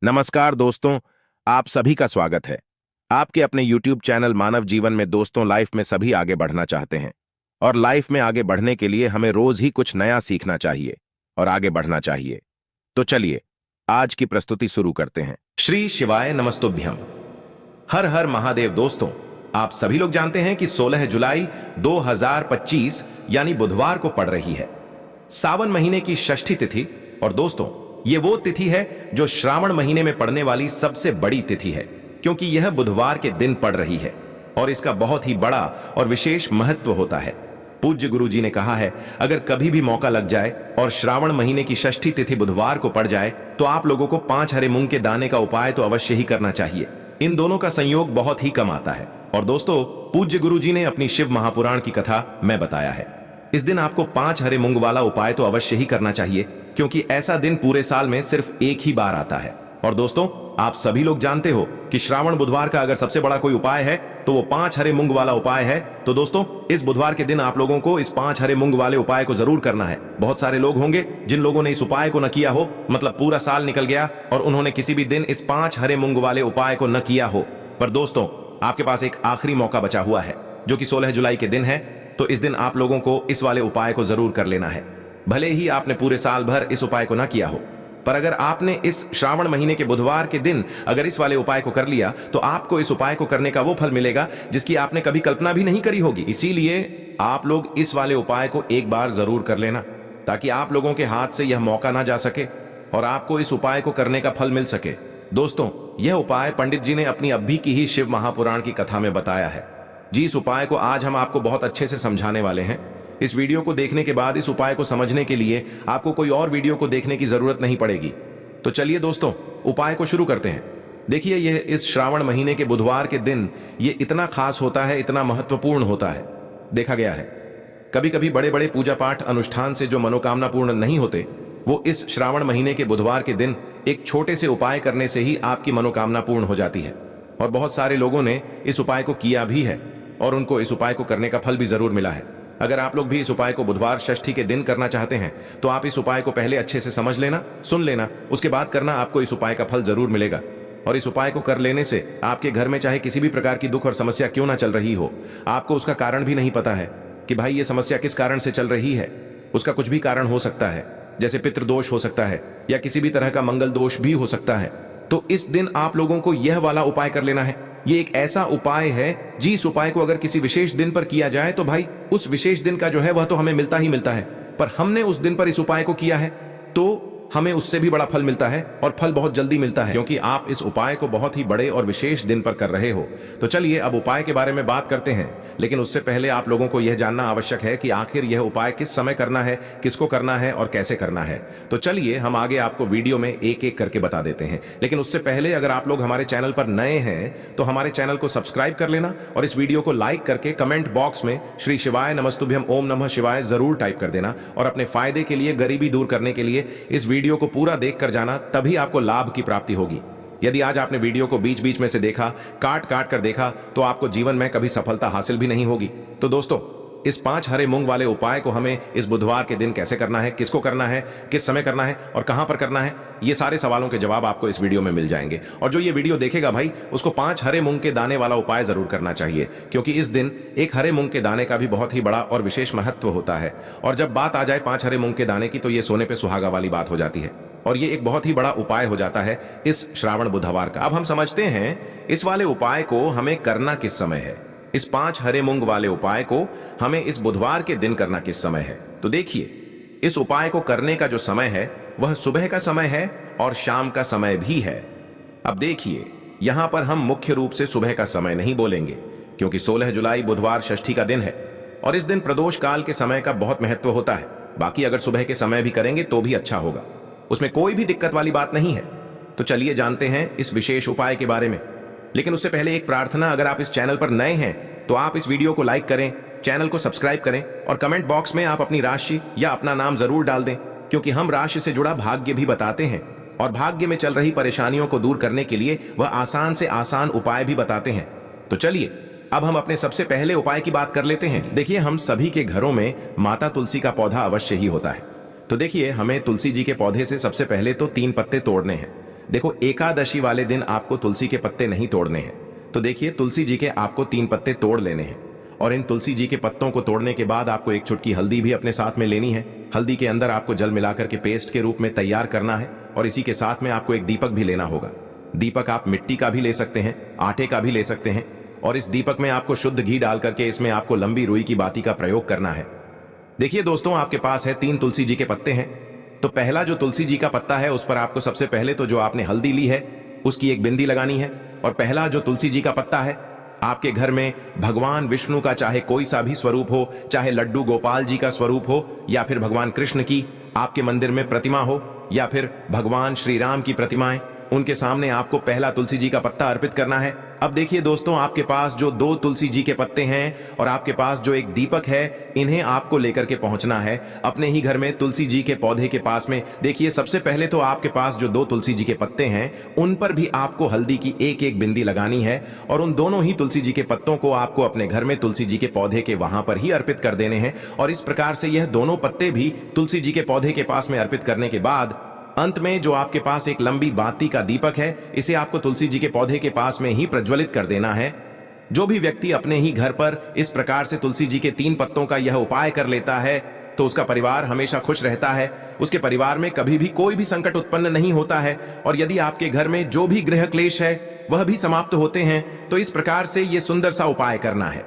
नमस्कार दोस्तों, आप सभी का स्वागत है। आपके अपने YouTube चैनल मानव जीवन में दोस्तों लाइफ में सभी आगे बढ़ना चाहते हैं और लाइफ में आगे बढ़ने के लिए हमें रोज ही कुछ नया सीखना चाहिए और आगे बढ़ना चाहिए। तो चलिए आज की प्रस्तुति शुरू करते हैं। श्री शिवाय नमस्तुभ्यम। हर हर महादेव। दोस्तों, आप सभी लोग जानते हैं कि 16 जुलाई 2025 यानी बुधवार को पड़ रही है सावन महीने की षष्ठी तिथि। और दोस्तों, ये वो तिथि है जो श्रावण महीने में पड़ने वाली सबसे बड़ी तिथि है, क्योंकि यह बुधवार के दिन पड़ रही है और इसका बहुत ही बड़ा और विशेष महत्व होता है। पूज्य गुरु जी ने कहा है, अगर कभी भी मौका लग जाए और श्रावण महीने की षष्ठी तिथि बुधवार को पड़ जाए तो आप लोगों को 5 हरे मूंग के दाने का उपाय तो अवश्य ही करना चाहिए। इन दोनों का संयोग बहुत ही कम आता है। और दोस्तों, पूज्य गुरु जी ने अपनी शिव महापुराण की कथा में बताया है, इस दिन आपको 5 हरे मूंग वाला उपाय तो अवश्य ही करना चाहिए, क्योंकि ऐसा दिन पूरे साल में सिर्फ एक ही बार आता है। और दोस्तों, आप सभी लोग जानते हो कि श्रावण बुधवार का अगर सबसे बड़ा कोई उपाय है तो वो 5 हरे मूंग वाला उपाय है। तो दोस्तों, इस बुधवार के दिन आप लोगों को इस 5 हरे मूंग वाले उपाय को जरूर करना है। बहुत सारे लोग होंगे जिन लोगों ने इस उपाय को न किया हो, मतलब पूरा साल निकल गया और उन्होंने किसी भी दिन इस 5 हरे मूंग वाले उपाय को न किया हो। पर दोस्तों, आपके पास एक आखिरी मौका बचा हुआ है, जो कि 16 जुलाई के दिन है। तो इस दिन आप लोगों को इस वाले उपाय को जरूर कर लेना है, भले ही आपने पूरे साल भर इस उपाय को ना किया हो। पर अगर आपने इस श्रावण महीने के बुधवार के दिन अगर इस वाले उपाय को कर लिया तो आपको इस उपाय को करने का वो फल मिलेगा जिसकी आपने कभी कल्पना भी नहीं करी होगी। इसीलिए आप लोग इस वाले उपाय को एक बार जरूर कर लेना, ताकि आप लोगों के हाथ से यह मौका ना जा सके और आपको इस उपाय को करने का फल मिल सके। दोस्तों, यह उपाय पंडित जी ने अपनी अभी की ही शिव महापुराण की कथा में बताया है। जी, इस उपाय को आज हम आपको बहुत अच्छे से समझाने वाले हैं। इस वीडियो को देखने के बाद इस उपाय को समझने के लिए आपको कोई और वीडियो को देखने की जरूरत नहीं पड़ेगी। तो चलिए दोस्तों, उपाय को शुरू करते हैं। देखिए, यह इस श्रावण महीने के बुधवार के दिन ये इतना खास होता है, इतना महत्वपूर्ण होता है। देखा गया है कभी कभी बड़े बड़े पूजा पाठ अनुष्ठान से जो मनोकामना पूर्ण नहीं होते, वो इस श्रावण महीने के बुधवार के दिन एक छोटे से उपाय करने से ही आपकी मनोकामना पूर्ण हो जाती है। और बहुत सारे लोगों ने इस उपाय को किया भी है और उनको इस उपाय को करने का फल भी जरूर मिला है। अगर आप लोग भी इस उपाय को बुधवार षष्ठी के दिन करना चाहते हैं तो आप इस उपाय को पहले अच्छे से समझ लेना, सुन लेना, उसके बाद करना। आपको इस उपाय का फल जरूर मिलेगा। और इस उपाय को कर लेने से आपके घर में चाहे किसी भी प्रकार की दुख और समस्या क्यों ना चल रही हो, आपको उसका कारण भी नहीं पता है कि भाई ये समस्या किस कारण से चल रही है। उसका कुछ भी कारण हो सकता है, जैसे पितृदोष हो सकता है या किसी भी तरह का मंगल दोष भी हो सकता है। तो इस दिन आप लोगों को यह वाला उपाय कर लेना है। ये एक ऐसा उपाय है जी, इस उपाय को अगर किसी विशेष दिन पर किया जाए तो भाई उस विशेष दिन का जो है वह तो हमें मिलता ही मिलता है। पर हमने उस दिन पर इस उपाय को किया है तो हमें उससे भी बड़ा फल मिलता है और फल बहुत जल्दी मिलता है, क्योंकि आप इस उपाय को बहुत ही बड़े और विशेष दिन पर कर रहे हो। तो चलिए अब उपाय के बारे में बात करते हैं, लेकिन उससे पहले आप लोगों को यह जानना आवश्यक है कि आखिर यह उपाय किस समय करना है, किसको करना है और कैसे करना है। तो चलिए हम आगे आपको वीडियो में एक एक करके बता देते हैं। लेकिन उससे पहले अगर आप लोग हमारे चैनल पर नए हैं तो हमारे चैनल को सब्सक्राइब कर लेना और इस वीडियो को लाइक करके कमेंट बॉक्स में श्री शिवाय नमस्तुभ्यम ओम नमः शिवाय जरूर टाइप कर देना। और अपने फायदे के लिए, गरीबी दूर करने के लिए इस वीडियो को पूरा देख कर जाना, तभी आपको लाभ की प्राप्ति होगी। यदि आज आपने वीडियो को बीच बीच में से देखा, काट काट कर देखा, तो आपको जीवन में कभी सफलता हासिल भी नहीं होगी। तो दोस्तों, इस 5 हरे मूंग वाले उपाय को हमें इस बुधवार के दिन कैसे करना है, किसको करना है, किस समय करना है और कहां पर करना है, ये सारे सवालों के जवाब आपको इस वीडियो में मिल जाएंगे। और जो ये वीडियो देखेगा भाई, उसको 5 हरे मूंग के दाने वाला उपाय जरूर करना चाहिए, क्योंकि इस दिन एक हरे मूंग के दाने का भी बहुत ही बड़ा और विशेष महत्व होता है। और जब बात आ जाए 5 हरे मूंग के दाने की, तो ये सोने पे सुहागा वाली बात हो जाती है और ये एक बहुत ही बड़ा उपाय हो जाता है इस श्रावण बुधवार का। अब हम समझते हैं इस वाले उपाय को हमें करना किस समय है। इस 5 हरे मूंग वाले उपाय को हमें इस बुधवार के दिन करना किस समय है। तो देखिए, इस उपाय को करने का जो समय है वह सुबह का समय है और शाम का समय भी है। अब देखिए, यहां पर हम मुख्य रूप से सुबह का समय नहीं बोलेंगे, क्योंकि 16 जुलाई बुधवार षष्ठी का दिन है और इस दिन प्रदोष काल के समय का बहुत महत्व होता है। बाकी अगर सुबह के समय भी करेंगे तो भी अच्छा होगा, उसमें कोई भी दिक्कत वाली बात नहीं है। तो चलिए जानते हैं इस विशेष उपाय के बारे में। लेकिन उससे पहले एक प्रार्थना, अगर आप इस चैनल पर नए हैं तो आप इस वीडियो को लाइक करें, चैनल को सब्सक्राइब करें और कमेंट बॉक्स में आप अपनी राशि या अपना नाम जरूर डाल दें, क्योंकि हम राशि से जुड़ा भाग्य भी बताते हैं और भाग्य में चल रही परेशानियों को दूर करने के लिए वह आसान से आसान उपाय भी बताते हैं। तो चलिए अब हम अपने सबसे पहले उपाय की बात कर लेते हैं। देखिए, हम सभी के घरों में माता तुलसी का पौधा अवश्य ही होता है। तो देखिए, हमें तुलसी जी के पौधे से सबसे पहले तो 3 पत्ते तोड़ने हैं। देखो, एकादशी वाले दिन आपको तुलसी के पत्ते नहीं तोड़ने हैं। तो देखिए, तुलसी जी के आपको 3 पत्ते तोड़ लेने हैं और इन तुलसी जी के पत्तों को तोड़ने के बाद आपको एक चुटकी हल्दी भी अपने साथ में लेनी है। हल्दी के अंदर आपको जल मिलाकर के पेस्ट के रूप में तैयार करना है और इसी के साथ में आपको एक दीपक भी लेना होगा। दीपक आप मिट्टी का भी ले सकते हैं, आटे का भी ले सकते हैं और इस दीपक में आपको शुद्ध घी डाल करके इसमें आपको लंबी रुई की बाती का प्रयोग करना है। देखिए दोस्तों, आपके पास है 3 तुलसी जी के पत्ते हैं। तो पहला जो तुलसी जी का पत्ता है उस पर आपको सबसे पहले तो जो आपने हल्दी ली है उसकी एक बिंदी लगानी है। और पहला जो तुलसी जी का पत्ता है, आपके घर में भगवान विष्णु का चाहे कोई सा भी स्वरूप हो, चाहे लड्डू गोपाल जी का स्वरूप हो या फिर भगवान कृष्ण की आपके मंदिर में प्रतिमा हो या फिर भगवान श्री राम की प्रतिमाएं, उनके सामने आपको पहला तुलसी जी का पत्ता अर्पित करना है। अब देखिए दोस्तों, आपके पास जो 2 तुलसी जी के पत्ते हैं और आपके पास जो एक दीपक है, इन्हें आपको लेकर के पहुंचना है अपने ही घर में तुलसी जी के पौधे के पास में। देखिए, सबसे पहले तो आपके पास जो 2 तुलसी जी के पत्ते हैं उन पर भी आपको हल्दी की एक बिंदी लगानी है और उन दोनों ही तुलसी जी के पत्तों को आपको अपने घर में तुलसी जी के पौधे के वहां पर ही अर्पित कर देने हैं। और इस प्रकार से यह दोनों पत्ते भी तुलसी जी के पौधे के पास में अर्पित करने के बाद अंत में जो आपके पास एक लंबी बाती का दीपक है, इसे आपको तुलसी जी के पौधे के पास में ही प्रज्वलित कर देना है। जो भी व्यक्ति अपने ही घर पर इस प्रकार से तुलसी जी के 3 पत्तों का यह उपाय कर लेता है तो उसका परिवार हमेशा खुश रहता है, उसके परिवार में कभी भी कोई भी संकट उत्पन्न नहीं होता है और यदि आपके घर में जो भी गृह क्लेश है वह भी समाप्त होते हैं। तो इस प्रकार से यह सुंदर सा उपाय करना है।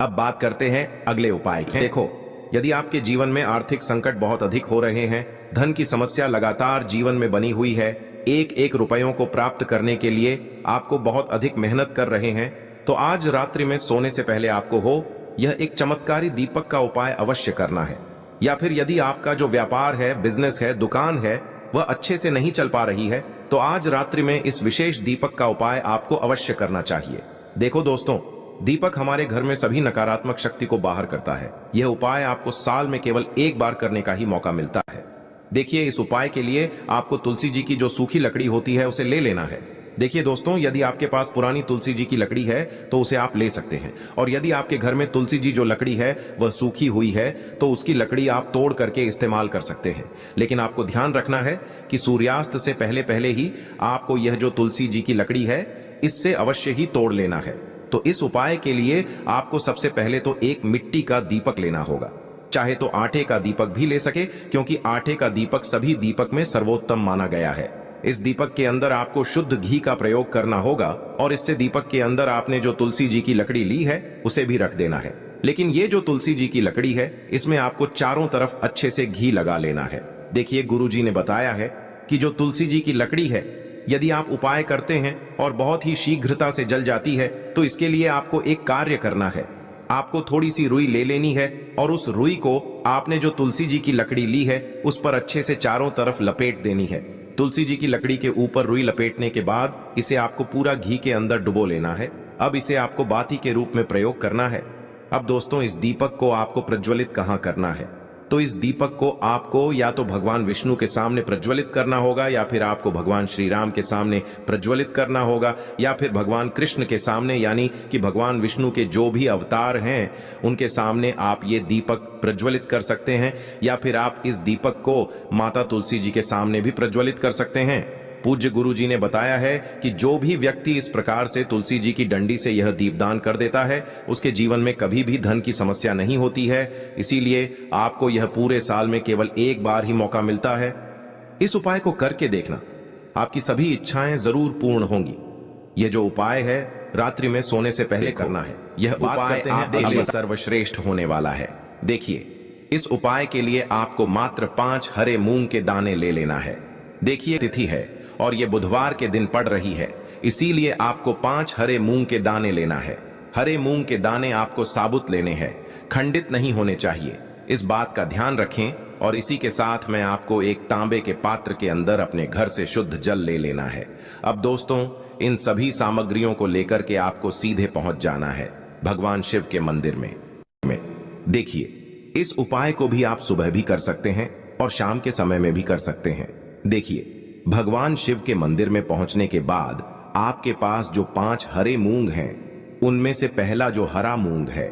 अब बात करते हैं अगले उपाय की। देखो, यदि आपके जीवन में आर्थिक संकट बहुत अधिक हो रहे हैं, धन की समस्या लगातार जीवन में बनी हुई है, एक रुपयों को प्राप्त करने के लिए आपको बहुत अधिक मेहनत कर रहे हैं, तो आज रात्रि में सोने से पहले आपको हो यह एक चमत्कारी दीपक का उपाय अवश्य करना है। या फिर यदि आपका जो व्यापार है, बिजनेस है, दुकान है, वह अच्छे से नहीं चल पा रही है, तो आज रात्रि में इस विशेष दीपक का उपाय आपको अवश्य करना चाहिए। देखो दोस्तों, दीपक हमारे घर में सभी नकारात्मक शक्ति को बाहर करता है। यह उपाय आपको साल में केवल एक बार करने का ही मौका मिलता है। देखिए, इस उपाय के लिए आपको तुलसी जी की जो सूखी लकड़ी होती है उसे ले लेना है। देखिए दोस्तों, यदि आपके पास पुरानी तुलसी जी की लकड़ी है तो उसे आप ले सकते हैं और यदि आपके घर में तुलसी जी जो लकड़ी है वह सूखी हुई है तो उसकी लकड़ी आप तोड़ करके इस्तेमाल कर सकते हैं। लेकिन आपको ध्यान रखना है कि सूर्यास्त से पहले पहले ही आपको यह जो तुलसी जी की लकड़ी है इससे अवश्य ही तोड़ लेना है। तो इस उपाय के लिए आपको सबसे पहले तो एक मिट्टी का दीपक लेना होगा, चाहे तो आटे का दीपक भी ले सके, क्योंकि आटे का दीपक सभी दीपक में सर्वोत्तम माना गया है। इस दीपक के अंदर आपको शुद्ध घी का प्रयोग करना होगा और इससे दीपक के अंदर आपने जो तुलसी जी की लकड़ी ली है उसे भी रख देना है। लेकिन ये जो तुलसी जी की लकड़ी है इसमें आपको चारों तरफ अच्छे से घी लगा लेना है। देखिए, गुरु जी ने बताया है कि जो तुलसी जी की लकड़ी है यदि आप उपाय करते हैं और बहुत ही शीघ्रता से जल जाती है तो इसके लिए आपको एक कार्य करना है। आपको थोड़ी सी रुई ले लेनी है और उस रुई को आपने जो तुलसी जी की लकड़ी ली है उस पर अच्छे से चारों तरफ लपेट देनी है। तुलसी जी की लकड़ी के ऊपर रुई लपेटने के बाद इसे आपको पूरा घी के अंदर डुबो लेना है। अब इसे आपको बाती के रूप में प्रयोग करना है। अब दोस्तों, इस दीपक को आपको प्रज्वलित कहाँ करना है? तो इस दीपक को आपको या तो भगवान विष्णु के सामने प्रज्वलित करना होगा या फिर आपको भगवान श्री राम के सामने प्रज्वलित करना होगा या फिर भगवान कृष्ण के सामने, यानी कि भगवान विष्णु के जो भी अवतार हैं उनके सामने आप ये दीपक प्रज्वलित कर सकते हैं या फिर आप इस दीपक को माता तुलसी जी के सामने भी प्रज्वलित कर सकते हैं। पूज्य गुरु जी ने बताया है कि जो भी व्यक्ति इस प्रकार से तुलसी जी की डंडी से यह दीपदान कर देता है उसके जीवन में कभी भी धन की समस्या नहीं होती है। इसीलिए आपको यह पूरे साल में केवल एक बार ही मौका मिलता है। इस उपाय को करके देखना, आपकी सभी इच्छाएं जरूर पूर्ण होंगी। यह जो उपाय है रात्रि में सोने से पहले करना है। यह उपाय आपके लिए सर्वश्रेष्ठ होने वाला है। देखिए, इस उपाय के लिए आपको मात्र 5 हरे मूंग के दाने ले लेना है। देखिए, तिथि है और ये बुधवार के दिन पड़ रही है, इसीलिए आपको 5 हरे मूंग के दाने लेना है। हरे मूंग के दाने आपको साबुत लेने हैं, खंडित नहीं होने चाहिए। इस बात का ध्यान रखें। और इसी के साथ में आपको एक तांबे के पात्र के अंदर अपने घर से शुद्ध जल ले लेना है। अब दोस्तों, इन सभी सामग्रियों को लेकर के आपको सीधे पहुंच जाना है भगवान शिव के मंदिर में। देखिए, इस उपाय को भी आप सुबह भी कर सकते हैं और शाम के समय में भी कर सकते हैं। देखिए, भगवान शिव के मंदिर में पहुंचने के बाद आपके पास जो 5 हरे मूंग हैं उनमें से पहला जो हरा मूंग है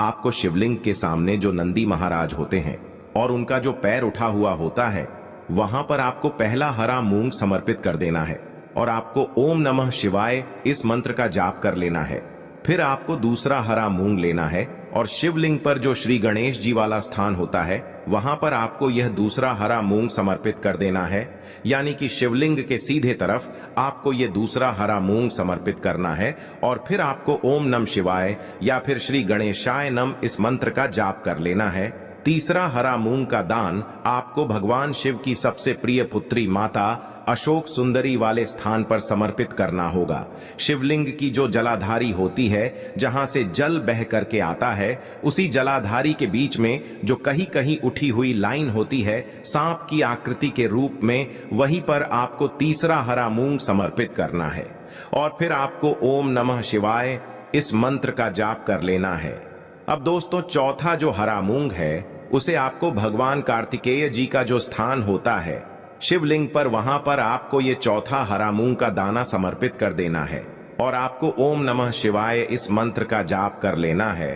आपको शिवलिंग के सामने जो नंदी महाराज होते हैं और उनका जो पैर उठा हुआ होता है वहां पर आपको पहला हरा मूंग समर्पित कर देना है। और आपको ओम नमः शिवाय इस मंत्र का जाप कर लेना है। फिर आपको दूसरा हरा मूंग लेना है और शिवलिंग पर जो श्री गणेश जी वाला स्थान होता है वहां पर आपको यह दूसरा हरा मूंग समर्पित कर देना है। यानी कि शिवलिंग के सीधे तरफ आपको यह दूसरा हरा मूंग समर्पित करना है और फिर आपको ओम नमः शिवाय या फिर श्री गणेशाय नम इस मंत्र का जाप कर लेना है। तीसरा हरा मूंग का दान आपको भगवान शिव की सबसे प्रिय पुत्री माता अशोक सुंदरी वाले स्थान पर समर्पित करना होगा। शिवलिंग की जो जलाधारी होती है, जहां से जल बह करके आता है, उसी जलाधारी के बीच में जो कहीं कहीं उठी हुई लाइन होती है सांप की आकृति के रूप में, वहीं पर आपको तीसरा हरा मूंग समर्पित करना है और फिर आपको ओम नमः शिवाय इस मंत्र का जाप कर लेना है। अब दोस्तों, चौथा जो हरा मूंग है उसे आपको भगवान कार्तिकेय जी का जो स्थान होता है शिवलिंग पर, वहां पर आपको ये चौथा हरा मूंग का दाना समर्पित कर देना है और आपको ओम नमः शिवाय इस मंत्र का जाप कर लेना है।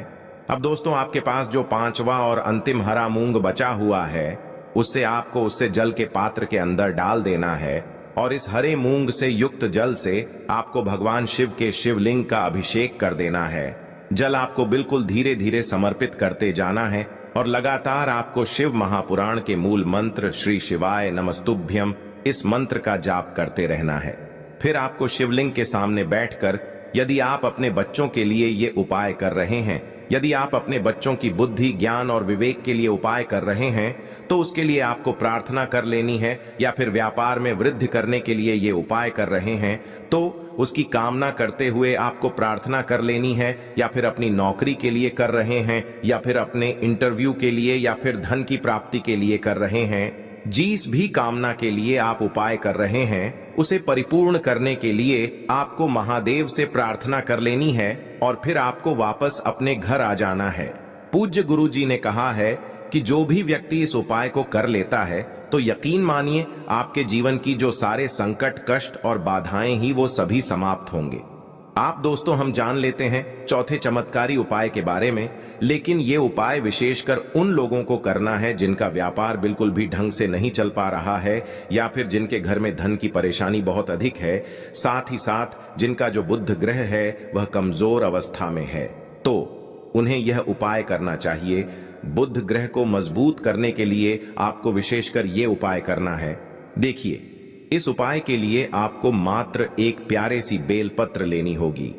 अब दोस्तों, आपके पास जो पांचवा और अंतिम हरा मूंग बचा हुआ है उससे आपको उससे जल के पात्र के अंदर डाल देना है और इस हरे मूंग से युक्त जल से आपको भगवान शिव के शिवलिंग का अभिषेक कर देना है। जल आपको बिल्कुल धीरे धीरे समर्पित करते जाना है और लगातार आपको शिव महापुराण के मूल मंत्र श्री शिवाय नमस्तुभ्यम इस मंत्र का जाप करते रहना है। फिर आपको शिवलिंग के सामने बैठकर, यदि आप अपने बच्चों के लिए ये उपाय कर रहे हैं, यदि आप अपने बच्चों की बुद्धि, ज्ञान और विवेक के लिए उपाय कर रहे हैं, तो उसके लिए आपको प्रार्थना कर लेनी है, या फिर व्यापार में वृद्धि करने के लिए ये उपाय कर रहे हैं तो उसकी कामना करते हुए आपको प्रार्थना कर लेनी है, या फिर अपनी नौकरी के लिए कर रहे हैं, या फिर अपने इंटरव्यू के लिए, या फिर धन की प्राप्ति के लिए कर रहे हैं। जिस भी कामना के लिए आप उपाय कर रहे हैं उसे परिपूर्ण करने के लिए आपको महादेव से प्रार्थना कर लेनी है और फिर आपको वापस अपने घर आ जाना है। पूज्य गुरु जी ने कहा है कि जो भी व्यक्ति इस उपाय को कर लेता है तो यकीन मानिए आपके जीवन की जो सारे संकट, कष्ट और बाधाएं ही वो सभी समाप्त होंगे। आप दोस्तों, हम जान लेते हैं चौथे चमत्कारी उपाय के बारे में, लेकिन ये उपाय विशेषकर उन लोगों को करना है जिनका व्यापार बिल्कुल भी ढंग से नहीं चल पा रहा है, या फिर जिनके घर में धन की परेशानी बहुत अधिक है, साथ ही साथ जिनका जो बुध ग्रह है वह कमजोर अवस्था में है, तो उन्हें यह उपाय करना चाहिए। बुध ग्रह को मजबूत करने के लिए आपको विशेषकर ये उपाय करना है। देखिए, इस उपाय के लिए आपको मात्र एक प्यारे सी बेलपत्र लेनी होगी।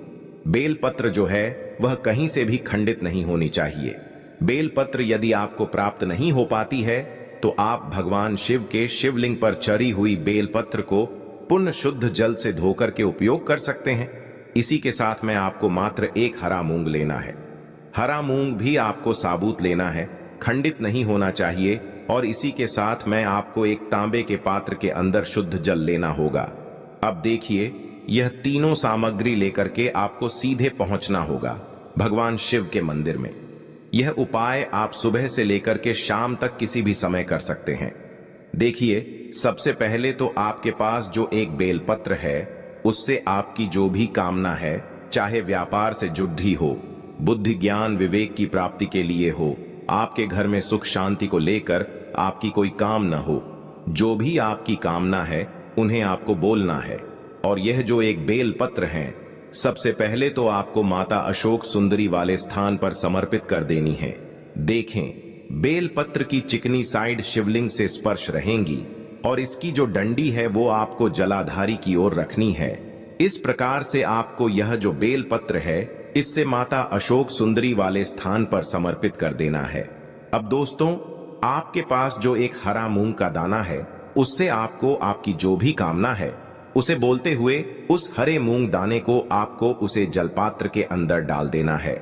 बेलपत्र जो है वह कहीं से भी खंडित नहीं होनी चाहिए। बेलपत्र यदि आपको प्राप्त नहीं हो पाती है तो आप भगवान शिव के शिवलिंग पर चढ़ी हुई बेलपत्र को पुण्य शुद्ध जल से धोकर के उपयोग कर सकते हैं। इसी के साथ में आपको मात्र एक हरा मूंग लेना है। हरा मूंग भी आपको साबुत लेना है, खंडित नहीं होना चाहिए। और इसी के साथ में आपको एक तांबे के पात्र के अंदर शुद्ध जल लेना होगा। अब देखिए, यह तीनों सामग्री लेकर के आपको सीधे पहुंचना होगा भगवान शिव के मंदिर में। यह उपाय आप सुबह से लेकर के शाम तक किसी भी समय कर सकते हैं। देखिए, सबसे पहले तो आपके पास जो एक बेलपत्र है उससे आपकी जो भी कामना है, चाहे व्यापार से जुड़ी हो, बुद्धि ज्ञान विवेक की प्राप्ति के लिए हो, आपके घर में सुख शांति को लेकर आपकी कोई काम न हो, जो भी आपकी कामना है उन्हें आपको बोलना है। और यह जो एक बेल पत्र है, सबसे पहले तो आपको माता अशोक सुंदरी वाले स्थान पर समर्पित कर देनी है। देखें, बेल पत्र की चिकनी साइड शिवलिंग से स्पर्श रहेंगी और इसकी जो डंडी है वो आपको जलाधारी की ओर रखनी है। इस प्रकार से आपको यह जो बेल पत्र है इससे माता अशोक सुंदरी वाले स्थान पर समर्पित कर देना है। अब दोस्तों, आपके पास जो एक हरा मूंग का दाना है उससे आपको आपकी जो भी कामना है उसे बोलते हुए उस हरे मूंग दाने को आपको उसे जलपात्र के अंदर डाल देना है।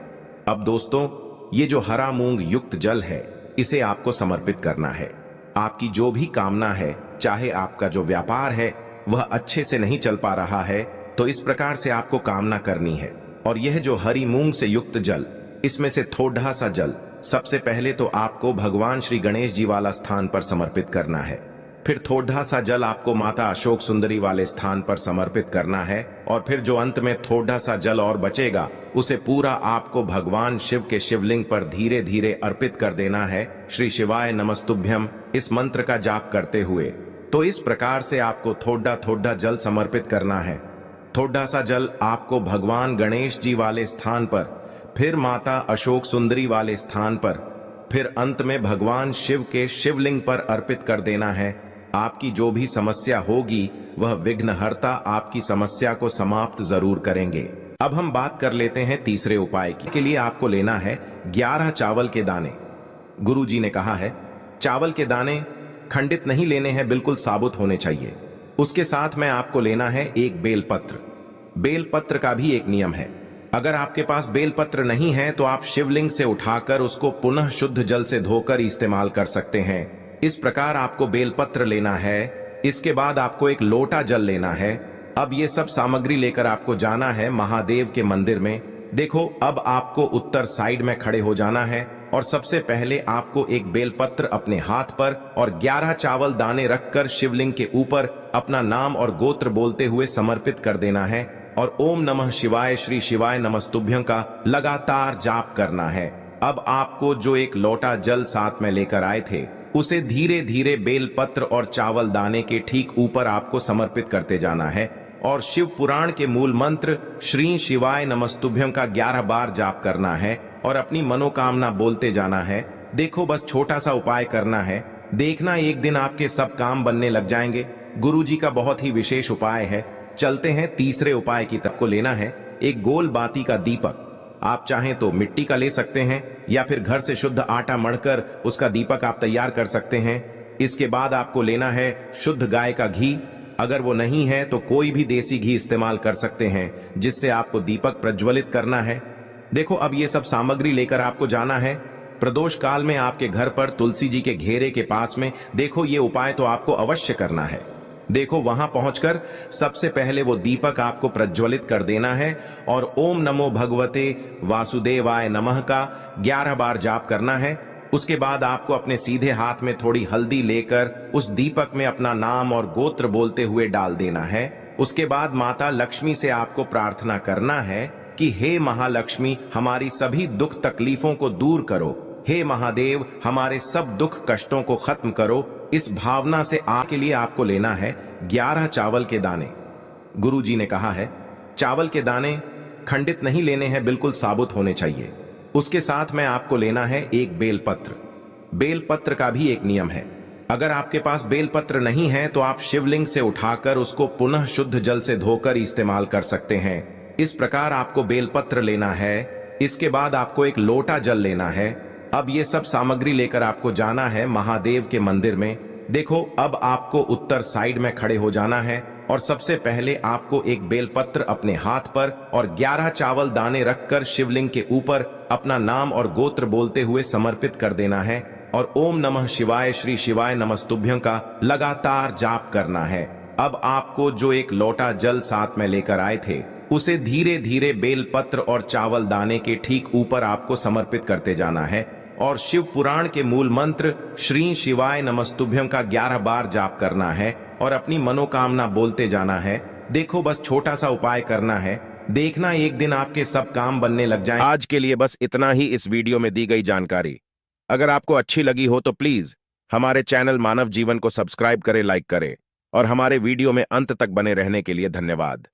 अब दोस्तों, ये जो हरा मूंग युक्त जल है इसे आपको समर्पित करना है। आपकी जो भी कामना है, चाहे आपका जो व्यापार है वह अच्छे से नहीं चल पा रहा है, तो इस प्रकार से आपको कामना करनी है। और यह जो हरी मूंग से युक्त जल, इसमें से थोड़ा सा जल सबसे पहले तो आपको भगवान श्री गणेश जी वाला स्थान पर समर्पित करना है। फिर थोड़ा सा जल आपको माता अशोक सुंदरी वाले स्थान पर समर्पित करना है। और फिर जो अंत में थोड़ा सा जल और बचेगा उसे पूरा आपको भगवान शिव के शिवलिंग पर धीरे धीरे अर्पित कर देना है। श्री शिवाय नमस्तुभ्यम इस मंत्र का जाप करते हुए तो इस प्रकार से आपको थोड़ा थोड़ा जल समर्पित करना है। थोड़ा सा जल आपको भगवान गणेश जी वाले स्थान पर, फिर माता अशोक सुंदरी वाले स्थान पर, फिर अंत में भगवान शिव के शिवलिंग पर अर्पित कर देना है। आपकी जो भी समस्या होगी वह विघ्नहर्ता आपकी समस्या को समाप्त जरूर करेंगे। अब हम बात कर लेते हैं तीसरे उपाय की। के लिए आपको लेना है 11 चावल के दाने। गुरु जी ने कहा है चावल के दाने खंडित नहीं लेने हैं, बिल्कुल साबुत होने चाहिए। उसके साथ में आपको लेना है एक बेलपत्र। बेलपत्र का भी एक नियम है, अगर आपके पास बेलपत्र नहीं है तो आप शिवलिंग से उठाकर उसको पुनः शुद्ध जल से धोकर इस्तेमाल कर सकते हैं। इस प्रकार आपको बेलपत्र लेना है। इसके बाद आपको एक लोटा जल लेना है। अब ये सब सामग्री लेकर आपको जाना है महादेव के मंदिर में। देखो, अब आपको उत्तर साइड में खड़े हो जाना है और सबसे पहले आपको एक बेलपत्र अपने हाथ पर और 11 चावल दाने रखकर शिवलिंग के ऊपर अपना नाम और गोत्र बोलते हुए समर्पित कर देना है और ओम नमः शिवाय श्री शिवाय नमस्तुभ्यं का लगातार जाप करना है। अब आपको जो एक लोटा जल साथ में लेकर आए थे उसे धीरे धीरे बेलपत्र और चावल दाने के ठीक ऊपर आपको समर्पित करते जाना है और शिव पुराण के मूल मंत्र श्री शिवाय नमस्तुभ्यं का 11 बार जाप करना है और अपनी मनोकामना बोलते जाना है। देखो, बस छोटा सा उपाय करना है, देखना एक दिन आपके सब काम बनने लग जाएंगे। गुरु जी का बहुत ही विशेष उपाय है। चलते हैं तीसरे उपाय की तरफ। को लेना है एक गोल बाती का दीपक। आप चाहें तो मिट्टी का ले सकते हैं या फिर घर से शुद्ध आटा मढ़कर उसका दीपक आप तैयार कर सकते हैं। इसके बाद आपको लेना है शुद्ध गाय का घी। अगर वो नहीं है तो कोई भी देसी घी इस्तेमाल कर सकते हैं, जिससे आपको दीपक प्रज्वलित करना है। देखो, अब ये सब सामग्री लेकर आपको जाना है प्रदोष काल में आपके घर पर तुलसी जी के घेरे के पास में। देखो, ये उपाय तो आपको अवश्य करना है। देखो, वहां पहुंचकर सबसे पहले वो दीपक आपको प्रज्वलित कर देना है और ओम नमो भगवते वासुदेवाय नमः का 11 बार जाप करना है। उसके बाद आपको अपने सीधे हाथ में थोड़ी हल्दी लेकर उस दीपक में अपना नाम और गोत्र बोलते हुए डाल देना है। उसके बाद माता लक्ष्मी से आपको प्रार्थना करना है कि हे महालक्ष्मी, हमारी सभी दुख तकलीफों को दूर करो। हे महादेव, हमारे सब दुख कष्टों को खत्म करो। इस भावना से के लिए आपको लेना है 11 चावल के दाने। गुरु जी ने कहा है चावल के दाने खंडित नहीं लेने हैं, बिल्कुल साबुत होने चाहिए। उसके साथ में आपको लेना है एक बेलपत्र। बेलपत्र का भी एक नियम है, अगर आपके पास बेलपत्र नहीं है तो आप शिवलिंग से उठाकर उसको पुनः शुद्ध जल से धोकर इस्तेमाल कर सकते हैं। इस प्रकार आपको बेलपत्र लेना है। इसके बाद आपको एक लोटा जल लेना है। अब ये सब सामग्री लेकर आपको जाना है महादेव के मंदिर में। देखो, अब आपको उत्तर साइड में खड़े हो जाना है और सबसे पहले आपको एक बेलपत्र अपने हाथ पर और 11 चावल दाने रखकर शिवलिंग के ऊपर अपना नाम और गोत्र बोलते हुए समर्पित कर देना है और ओम नमः शिवाय श्री शिवाय नमस्तुभ्यं का लगातार जाप करना है। अब आपको जो एक लोटा जल साथ में लेकर आए थे उसे धीरे धीरे बेलपत्र और चावल दाने के ठीक ऊपर आपको समर्पित करते जाना है और शिव पुराण के मूल मंत्र श्री शिवाय नमस्तुभ्यं का 11 बार जाप करना है और अपनी मनोकामना बोलते जाना है। देखो, बस छोटा सा उपाय करना है, देखना एक दिन आपके सब काम बनने लग जाएं। आज के लिए बस इतना ही इस वीडियो में दी गई जानकारी। अगर आपको अच्छी लगी हो तो प्लीज हमारे चैनल मानव जीवन को सब्सक्राइब करें, लाइक करें और हमारे वीडियो में अंत तक बने रहने के लिए धन्यवाद।